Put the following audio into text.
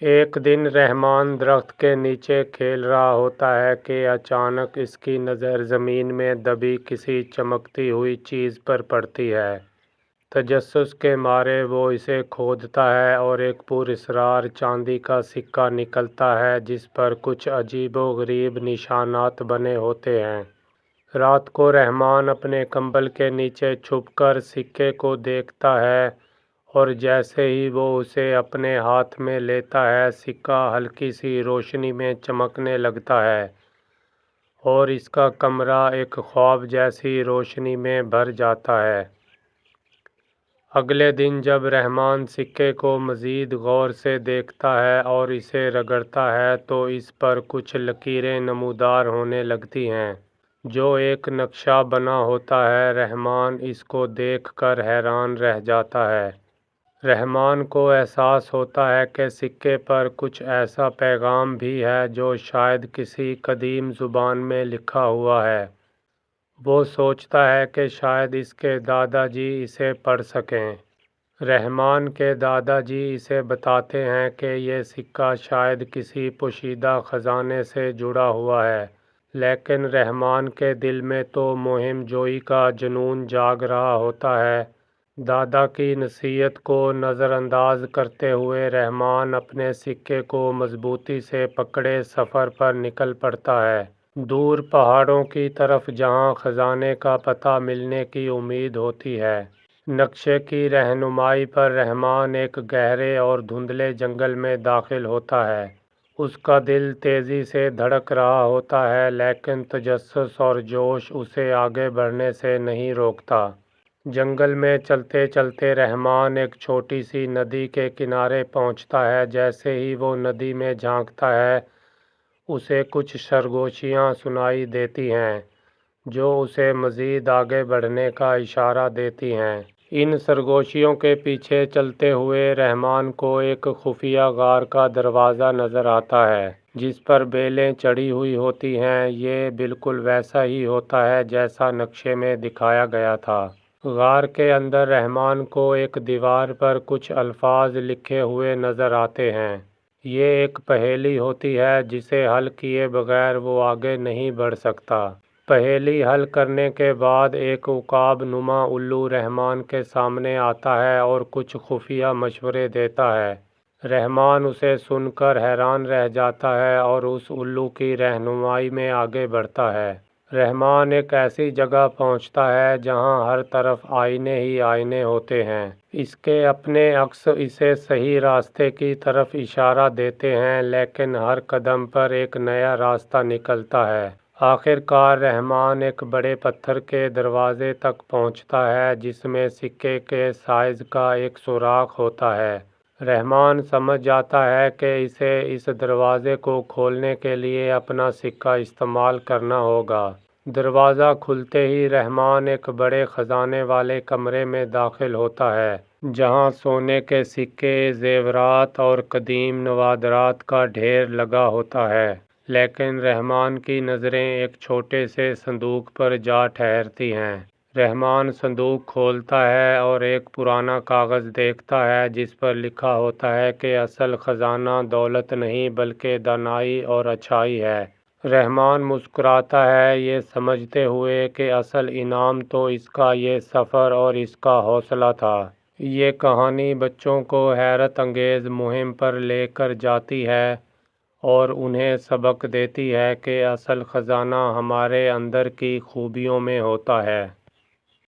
ایک دن رحمان درخت کے نیچے کھیل رہا ہوتا ہے کہ اچانک اس کی نظر زمین میں دبی کسی چمکتی ہوئی چیز پر پڑتی ہے۔ تجسس کے مارے وہ اسے کھودتا ہے اور ایک پراسرار چاندی کا سکہ نکلتا ہے جس پر کچھ عجیب و غریب نشانات بنے ہوتے ہیں۔ رات کو رحمان اپنے کمبل کے نیچے چھپ کر سکے کو دیکھتا ہے اور جیسے ہی وہ اسے اپنے ہاتھ میں لیتا ہے سکہ ہلکی سی روشنی میں چمکنے لگتا ہے اور اس کا کمرہ ایک خواب جیسی روشنی میں بھر جاتا ہے۔ اگلے دن جب رحمان سکے کو مزید غور سے دیکھتا ہے اور اسے رگڑتا ہے تو اس پر کچھ لکیریں نمودار ہونے لگتی ہیں جو ایک نقشہ بنا ہوتا ہے۔ رحمان اس کو دیکھ کر حیران رہ جاتا ہے۔ رحمان کو احساس ہوتا ہے کہ سکے پر کچھ ایسا پیغام بھی ہے جو شاید کسی قدیم زبان میں لکھا ہوا ہے۔ وہ سوچتا ہے کہ شاید اس کے دادا جی اسے پڑھ سکیں۔ رحمان کے دادا جی اسے بتاتے ہیں کہ یہ سکہ شاید کسی پوشیدہ خزانے سے جڑا ہوا ہے، لیکن رحمان کے دل میں تو مہم جوئی کا جنون جاگ رہا ہوتا ہے۔ دادا کی نصیحت کو نظر انداز کرتے ہوئے رحمان اپنے سکے کو مضبوطی سے پکڑے سفر پر نکل پڑتا ہے، دور پہاڑوں کی طرف جہاں خزانے کا پتہ ملنے کی امید ہوتی ہے۔ نقشے کی رہنمائی پر رحمان ایک گہرے اور دھندلے جنگل میں داخل ہوتا ہے۔ اس کا دل تیزی سے دھڑک رہا ہوتا ہے لیکن تجسس اور جوش اسے آگے بڑھنے سے نہیں روکتا۔ جنگل میں چلتے چلتے رحمان ایک چھوٹی سی ندی کے کنارے پہنچتا ہے۔ جیسے ہی وہ ندی میں جھانکتا ہے اسے کچھ سرگوشیاں سنائی دیتی ہیں جو اسے مزید آگے بڑھنے کا اشارہ دیتی ہیں۔ ان سرگوشیوں کے پیچھے چلتے ہوئے رحمان کو ایک خفیہ غار کا دروازہ نظر آتا ہے جس پر بیلیں چڑھی ہوئی ہوتی ہیں۔ یہ بالکل ویسا ہی ہوتا ہے جیسا نقشے میں دکھایا گیا تھا۔ غار کے اندر رحمان کو ایک دیوار پر کچھ الفاظ لکھے ہوئے نظر آتے ہیں۔ یہ ایک پہیلی ہوتی ہے جسے حل کیے بغیر وہ آگے نہیں بڑھ سکتا۔ پہیلی حل کرنے کے بعد ایک عقاب نما الو رحمان کے سامنے آتا ہے اور کچھ خفیہ مشورے دیتا ہے۔ رحمان اسے سن کر حیران رہ جاتا ہے اور اس الو کی رہنمائی میں آگے بڑھتا ہے۔ رحمان ایک ایسی جگہ پہنچتا ہے جہاں ہر طرف آئینے ہی آئینے ہوتے ہیں۔ اس کے اپنے عکس اسے صحیح راستے کی طرف اشارہ دیتے ہیں لیکن ہر قدم پر ایک نیا راستہ نکلتا ہے۔ آخر کار رحمان ایک بڑے پتھر کے دروازے تک پہنچتا ہے جس میں سکے کے سائز کا ایک سوراخ ہوتا ہے۔ رحمان سمجھ جاتا ہے کہ اسے اس دروازے کو کھولنے کے لیے اپنا سکہ استعمال کرنا ہوگا۔ دروازہ کھلتے ہی رحمان ایک بڑے خزانے والے کمرے میں داخل ہوتا ہے جہاں سونے کے سکے، زیورات اور قدیم نوادرات کا ڈھیر لگا ہوتا ہے، لیکن رحمان کی نظریں ایک چھوٹے سے صندوق پر جا ٹھہرتی ہیں۔ رحمان صندوق کھولتا ہے اور ایک پرانا کاغذ دیکھتا ہے جس پر لکھا ہوتا ہے کہ اصل خزانہ دولت نہیں بلکہ دانائی اور اچھائی ہے۔ رحمان مسکراتا ہے یہ سمجھتے ہوئے کہ اصل انعام تو اس کا یہ سفر اور اس کا حوصلہ تھا۔ یہ کہانی بچوں کو حیرت انگیز مہم پر لے کر جاتی ہے اور انہیں سبق دیتی ہے کہ اصل خزانہ ہمارے اندر کی خوبیوں میں ہوتا ہے۔